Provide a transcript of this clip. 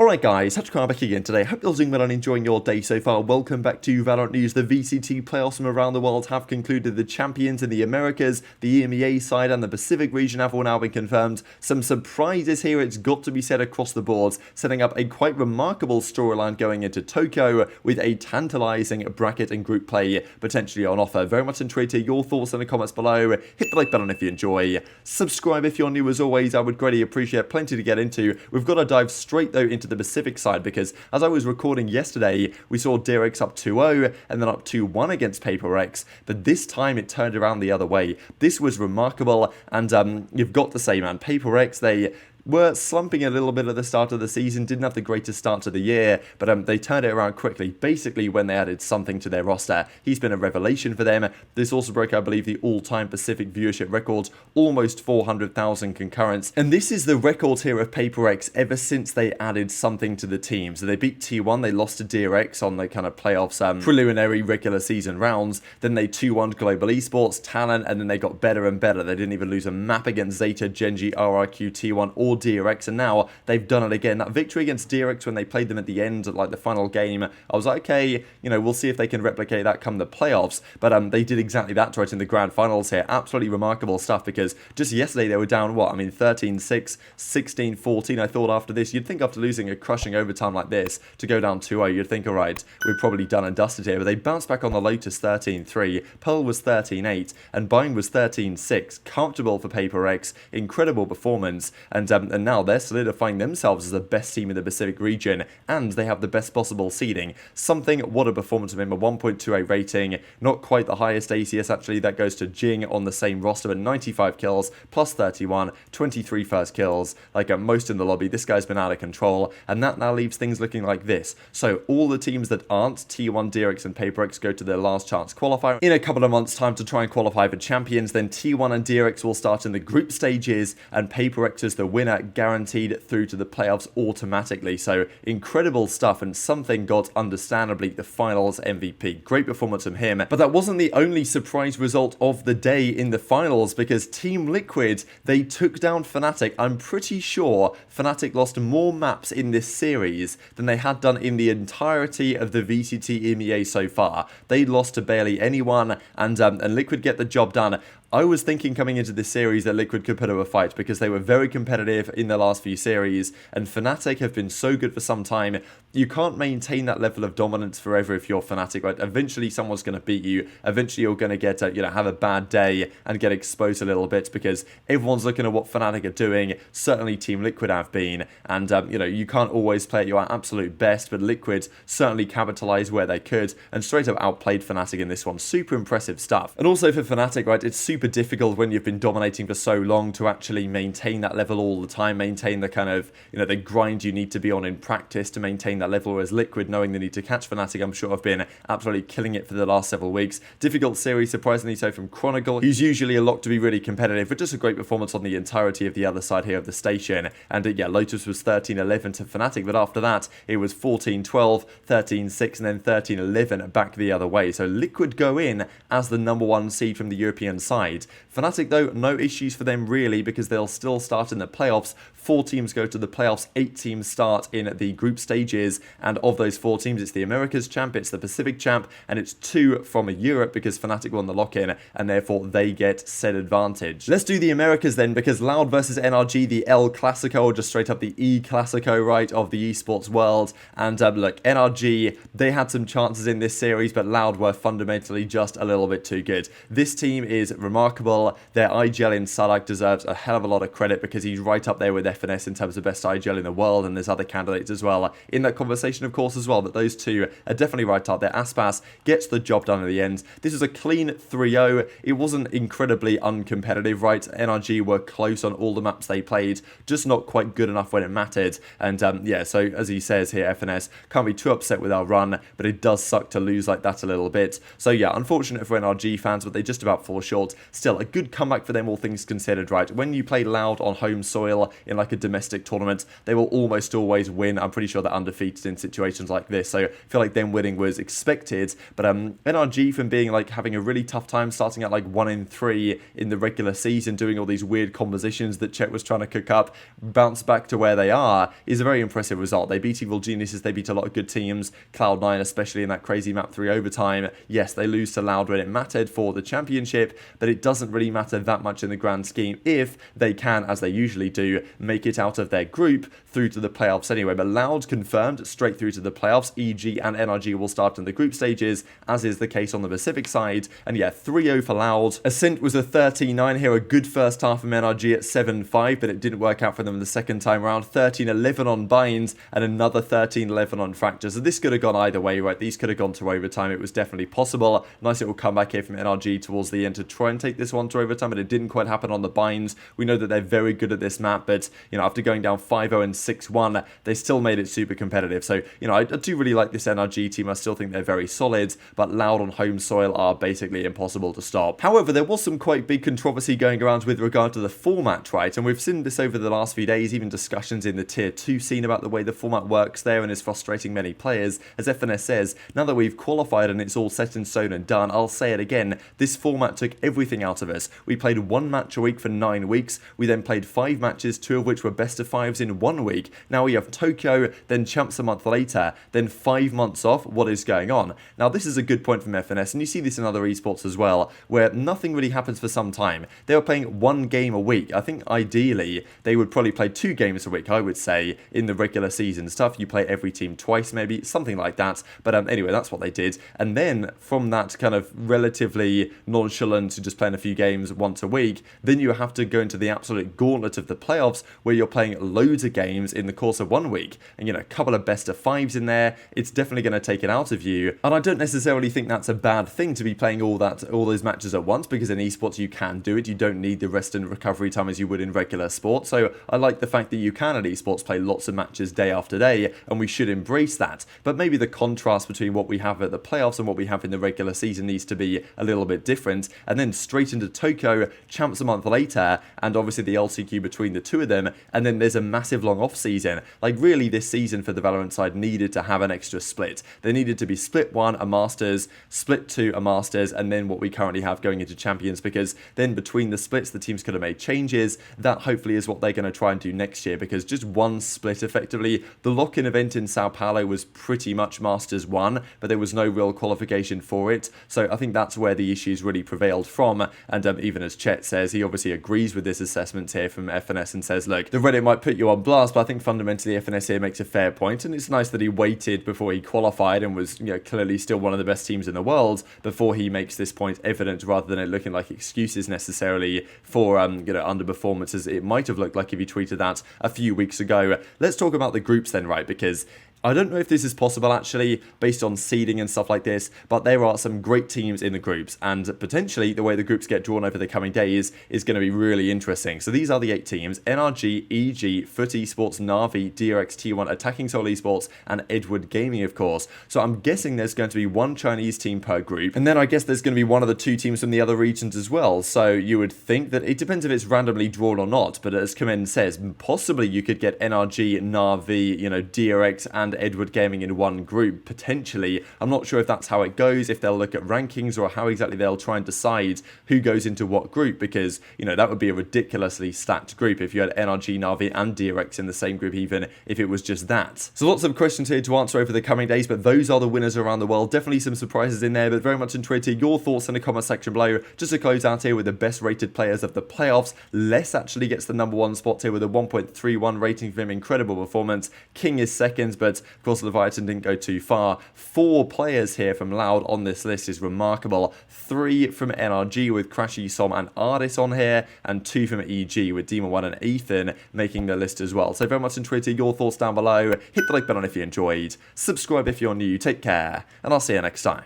Alright guys, TacticalRab back again today. Hope you're doing well and enjoying your day so far. Welcome back to VALORANT News. The VCT playoffs from around the world have concluded. The champions in the Americas, the EMEA side and the Pacific region have all now been confirmed. Some surprises here, it's got to be said, across the boards, setting up a quite remarkable storyline going into Tokyo with a tantalizing bracket and group play potentially on offer. Very much intrigued to hear your thoughts in the comments below. Hit the like button if you enjoy. Subscribe if you're new as always. I would greatly appreciate. Plenty to get into. We've got to dive straight though into the Pacific side, because as I was recording yesterday, we saw dapr up 2-0 and then up 2-1 against papyrx, but this time it turned around the other way. This was remarkable, and you've got to say, man, papyrx, they were slumping a little bit at the start of the season, didn't have the greatest start to the year, but they turned it around quickly, basically when they added something to their roster. He's been a revelation for them. This also broke, I believe, the all-time Pacific viewership record, almost 400,000 concurrents, and this is the record here of papyrx ever since they added something to the team. So they beat T1, they lost to dapr on the kind of playoffs, preliminary regular season rounds, then they 2-1 Global Esports, Talent, and then they got better and better. They didn't even lose a map against Zeta, GenG, RRQ, T1, or dapr, and now they've done it again. That victory against dapr when they played them at the end, like the final game, I was like, okay, you know, we'll see if they can replicate that come the playoffs, but they did exactly that right in the grand finals here. Absolutely remarkable stuff, because just yesterday they were down, what, I mean, 13-6, 16-14, I thought after this, you'd think after losing a crushing overtime like this, to go down 2-0, you'd think, alright, we're probably done and dusted here, but they bounced back on the Lotus 13-3, Pearl was 13-8, and Bind was 13-6, comfortable for papyrx, incredible performance, and now they're solidifying themselves as the best team in the Pacific region, and they have the best possible seeding. Something, what a performance from him, a 1.28 rating, not quite the highest ACS actually, that goes to Jing on the same roster, but 95 kills, plus 31, 23 first kills, like at most in the lobby. This guy's been out of control, and that now leaves things looking like this. So all the teams that aren't T1, dapr and papyrx go to their last chance qualifier in a couple of months' time to try and qualify for champions. Then T1 and dapr will start in the group stages, and papyrx is the winner, guaranteed through to the playoffs automatically. So incredible stuff, and something got, understandably, the finals MVP. Great performance from him, but that wasn't the only surprise result of the day in the finals, because Team Liquid, they took down Fnatic. I'm pretty sure Fnatic lost more maps in this series than they had done in the entirety of the VCT EMEA so far. They lost to barely anyone, and Liquid get the job done. I was thinking coming into this series that Liquid could put up a fight, because they were very competitive in the last few series, and Fnatic have been so good for some time. You can't maintain that level of dominance forever if you're Fnatic, right? Eventually someone's going to beat you. Eventually you're going to get, have a bad day and get exposed a little bit, because everyone's looking at what Fnatic are doing. Certainly Team Liquid have been, and you can't always play at your absolute best, but Liquid certainly capitalized where they could and straight up outplayed Fnatic in this one. Super impressive stuff. And also for Fnatic, right, it's super difficult when you've been dominating for so long to actually maintain that level all the time, maintain the kind of, the grind you need to be on in practice to maintain that level, whereas Liquid, knowing they need to catch Fnatic, I'm sure have been absolutely killing it for the last several weeks. Difficult series, surprisingly so, from Chronicle, who's usually a lock to be really competitive, but just a great performance on the entirety of the other side here of the station. And yeah, Lotus was 13-11 to Fnatic, but after that it was 14-12, 13-6, and then 13-11 back the other way. So Liquid go in as the #1 seed from the European side. Fnatic, though, no issues for them really, because they'll still start in the playoffs. 4 teams go to the playoffs, 8 teams start in the group stages, and of those 4 teams, it's the Americas champ, it's the Pacific champ, and it's 2 from Europe, because Fnatic won the lock-in, and therefore they get said advantage. Let's do the Americas then, because Loud versus NRG, the El Clasico, or just straight up the E Clasico, right, of the esports world. And look, NRG, they had some chances in this series, but Loud were fundamentally just a little bit too good. This team is remarkable. Their IGL in Sadak deserves a hell of a lot of credit, because he's right up there with FNS in terms of best IGL in the world, and there's other candidates as well in that conversation, of course, as well, but those two are definitely right up there. Aspas gets the job done at the end. This is a clean 3-0. It wasn't incredibly uncompetitive, right? NRG were close on all the maps they played, just not quite good enough when it mattered. And yeah, so as he says here, FNS can't be too upset with our run, but it does suck to lose like that a little bit. So yeah, unfortunate for NRG fans, but they just about fall short. still a good comeback for them, all things considered, right? When you play Loud on home soil in like a domestic tournament, they will almost always win. I'm pretty sure they're undefeated in situations like this, so I feel like them winning was expected. But NRG, from being like having a really tough time starting at like 1-3 in the regular season, doing all these weird compositions that Chet was trying to cook up, bounce back to where they are is a very impressive result. They beat Evil Geniuses, they beat a lot of good teams, Cloud9 especially in that crazy map 3 overtime. Yes, they lose to Loud when it mattered for the championship, but it doesn't really matter that much in the grand scheme if they can, as they usually do, make it out of their group through to the playoffs anyway. But Loud confirmed straight through to the playoffs. EG and NRG will start in the group stages, as is the case on the Pacific side. And yeah, 3-0 for Loud. Ascent was a 13-9 here, a good first half from NRG at 7-5, but it didn't work out for them the second time around. 13-11 on Binds and another 13-11 on Fracture. So this could have gone either way, right? These could have gone to overtime. It was definitely possible. Nice little comeback here from NRG towards the end to try and take this one to overtime, but it didn't quite happen on the Binds. We know that they're very good at this map, but, you know, after going down 5-0 and 6-1, they still made it super competitive. So, you know, I do really like this NRG team. I still think they're very solid, but Loud on home soil are basically impossible to stop. However, there was some quite big controversy going around with regard to the format, right? And we've seen this over the last few days, even discussions in the Tier 2 scene about the way the format works there and is frustrating many players. As FNS says, now that we've qualified and it's all set in stone and done, I'll say it again, this format took everything out of us. We played 1 match a week for 9 weeks. We then played 5 matches, 2 of which were best of 5s in 1 week. Now we have Tokyo, then Champs a month later, then 5 months off. What is going on? Now this is a good point from FNS, and you see this in other esports as well, where nothing really happens for some time. They were playing 1 game a week. I think ideally they would probably play 2 games a week, I would say, in the regular season stuff. You play every team twice, maybe, something like that. But anyway, that's what they did. And then from that kind of relatively nonchalant to just playing a few games once a week, then you have to go into the absolute gauntlet of the playoffs where you're playing loads of games in the course of 1 week. And, you know, a couple of best of 5s in there, it's definitely going to take it out of you. And I don't necessarily think that's a bad thing to be playing all those matches at once, because in esports you can do it. You don't need the rest and recovery time as you would in regular sport. So I like the fact that you can at esports play lots of matches day after day, and we should embrace that. But maybe the contrast between what we have at the playoffs and what we have in the regular season needs to be a little bit different. And then straight into Tokyo, Champs a month later, and obviously the LCQ between the two of them, and then there's a massive long off season. Like, really, this season for the VALORANT side needed to have an extra split. They needed to be split 1 a Masters, split 2 a Masters, and then what we currently have going into Champions, because then between the splits the teams could have made changes. That hopefully is what they're going to try and do next year, because just 1 split effectively. The lock-in event in Sao Paulo was pretty much Masters 1, but there was no real qualification for it. So I think that's where the issues really prevailed from. And even as Chet says, he obviously agrees with this assessment here from FNS and says, look, the Reddit might put you on blast, but I think fundamentally FNS here makes a fair point, and it's nice that he waited before he qualified and was, you know, clearly still one of the best teams in the world before he makes this point evident, rather than it looking like excuses necessarily for you know, underperformances. It might have looked like if he tweeted that a few weeks ago. Let's talk about the groups then, right? Because I don't know if this is possible actually, based on seeding and stuff like this, but there are some great teams in the groups, and potentially the way the groups get drawn over the coming days is going to be really interesting. So these are the 8 teams: NRG, EG, Foot Esports, Na'Vi, DRX, T1, Attacking Soul Esports, and Edward Gaming, of course. So I'm guessing there's going to be 1 Chinese team per group, and then I guess there's going to be 1 of the 2 teams from the other regions as well. So you would think that it depends if it's randomly drawn or not, but as cNed says, possibly you could get NRG, Na'Vi, you know, DRX, and Edward Gaming in 1 group, potentially. I'm not sure if that's how it goes, if they'll look at rankings, or how exactly they'll try and decide who goes into what group, because, you know, that would be a ridiculously stacked group if you had NRG, Na'Vi, and DRX in the same group, even if it was just that. So lots of questions here to answer over the coming days, but those are the winners around the world. Definitely some surprises in there, but very much enjoyed to hear your thoughts in the comment section below. Just to close out here with the best rated players of the playoffs, Les actually gets the #1 spot here with a 1.31 rating for him. Incredible performance. King is second, but of course Leviathan didn't go too far. 4 players here from Loud on this list is remarkable. 3 from NRG with Crashy, Som, and Ardis on here, and 2 from EG with Demon1 and Ethan making the list as well. So very much enjoyed to hear your thoughts down below. Hit the like button if you enjoyed. Subscribe if you're new. Take care, and I'll see you next time.